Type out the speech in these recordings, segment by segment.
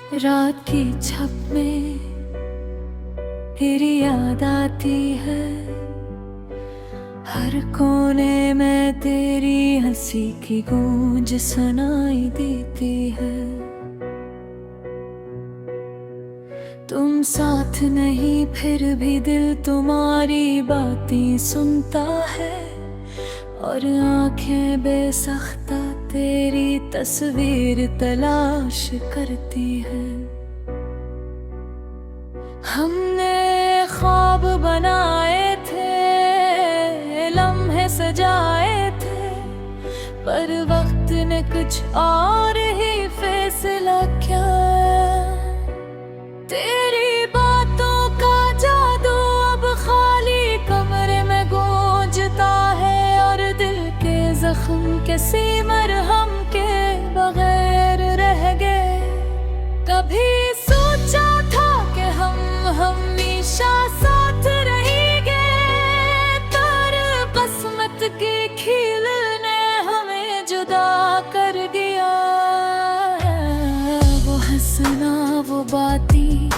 रात की छप में तेरी याद आती है, हर कोने में तेरी हंसी की गूंज सुनाई देती है। तुम साथ नहीं फिर भी दिल तुम्हारी बातें सुनता है, और आंखें बेसख्ता तेरी तस्वीर तलाश करती है। हमने ख्वाब बनाए थे, लम्हे सजाए थे, पर वक्त ने कुछ और ही फैसला किया। तेरी बातों का जादू अब खाली कमरे में गूंजता है, और दिल के जख्म किसी मरहम के बगैर रह गए। कभी सोचा था कि हम हमेशा साथ रहेंगे, पर किस्मत की खील ने हमें जुदा कर दिया। वो हंसना, वो बातें,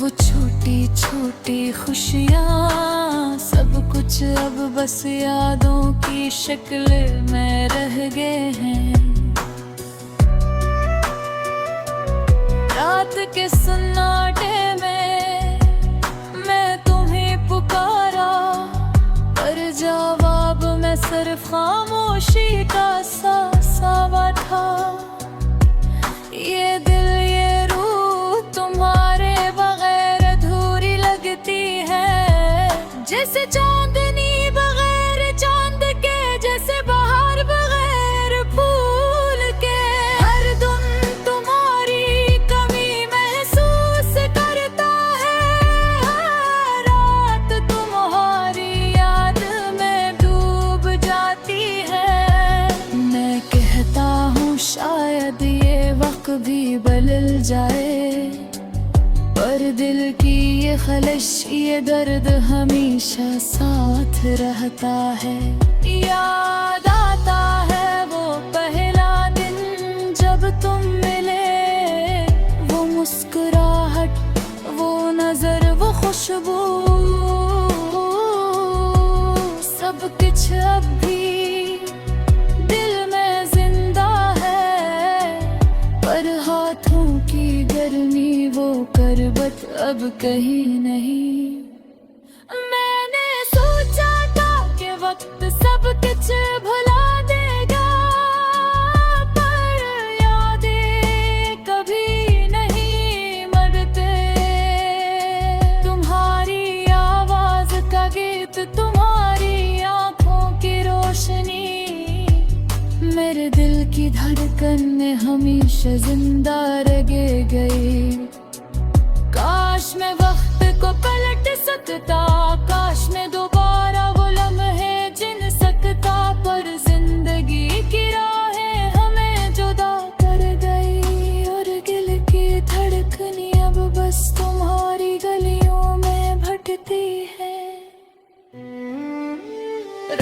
वो छोटी छोटी खुशियाँ, सब कुछ अब बस यादों की शक्ल में रह गए हैं। रात के सन्नाटे में मैं तुम्हें पुकारा, पर जवाब में सिर्फ खामोशी का सावा था। ये दिल ये रूह तुम्हारे बगैर अधूरी लगती है, जैसे चांदनी बगैर चांद के, जैसे बाहर बगैर फूल के। हर दिन तुम्हारी कमी महसूस करता है, हर रात तुम्हारी याद में डूब जाती है। मैं कहता हूँ शायद ये वक्त भी बदल जाए, पर दिल की ये खलिश, ये दर्द हमेशा साथ रहता है। याद आता है वो पहला दिन जब तुम मिले, वो मुस्कुराहट, वो नजर, वो खुशबू, सब कुछ अब भी दिल में जिंदा है, पर हाथों की गर्मी, वो करबत अब कहीं नहीं। मैंने सोचा था कि वक्त सब कुछ भुला देगा, पर यादें कभी नहीं मरते। तुम्हारी आवाज का गीत, तुम्हारी आंखों की रोशनी, मेरे दिल की धड़कन में हमेशा जिंदा रह गई। काश मैं वक्त को पलट सकता, काश मैं दोबारा वो लम्हे जिन सकता, पर जिंदगी की राहें हमें जुदा कर गई, और दिल की धड़कनी अब बस तुम्हारी गलियों में भटकती है।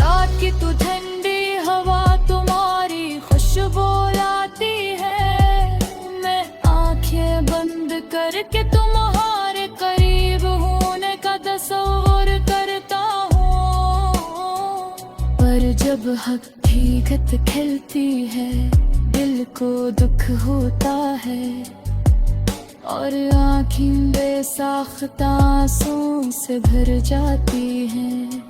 रात की तू ठंडी हवा तुम्हारी खुशबू लाती है, मैं आंखें बंद करके तुम्हारे करीब होने का तस्वीर करता हूँ। पर जब हकीकत खिलती है, दिल को दुख होता है, और आँखें बेसाख्ता आंसू से भर जाती हैं।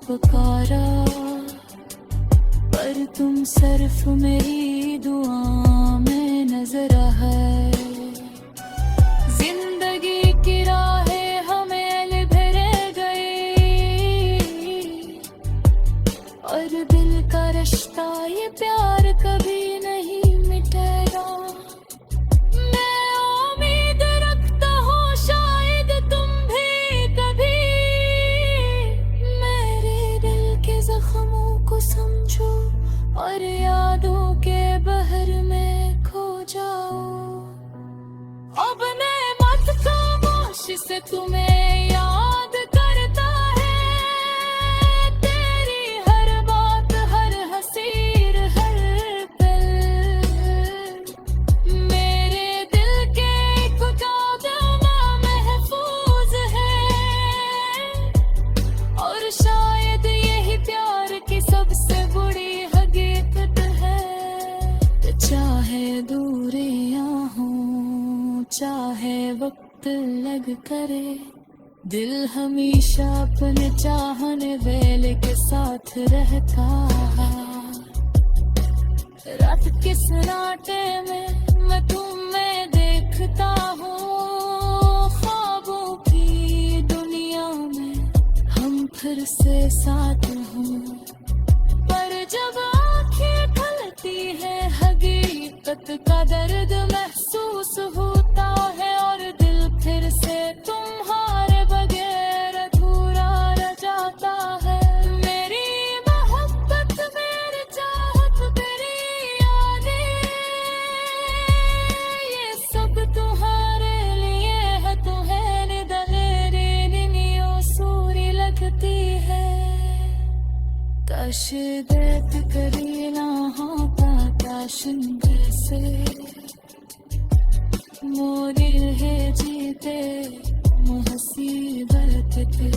पुकारा, पर तुम सिर्फ मेरी दुआ में नजरा है। जिंदगी की राहें हमें भरे गई और दिल का रिश्ता ये प्यार कभी नहीं मिटेगा। मैं उम्मीद रखता हूँ शायद तुम भी कभी मेरे दिल के जख्मों को समझो और यादों के बहर में खो जाओ। अब मैं मत खामोशी से तुम्हें याद करता है, तेरी हर बात हर हसीर हर पल मेरे दिल के एक कादमा महफूज है। और शायद यही प्यार की सबसे बड़ी हकीकत है। चाहे दूरियां हों चाहे वक्त लग करे, दिल हमेशा अपने चाहने वाले के साथ रहता। रात के सन्नाटे में मैं तुम्हें देखता हूँ, ख्वाबों की दुनिया में हम फिर से साथ हों। पर जब आँखें खुलती है हकीकत का दर्द महसूस होता है और दिल फिर से तुम्हारे बगैर अधूरा रह जाता है। मेरी मोहब्बत मेरी चाहत तेरी यादें ये सब तुम्हारे लिए है। तुम्हें निदलेरी निनियों सूरी लगती है। काश देत करी ना होता काशन जैसे मोरी है जीते मुहसीबत थे।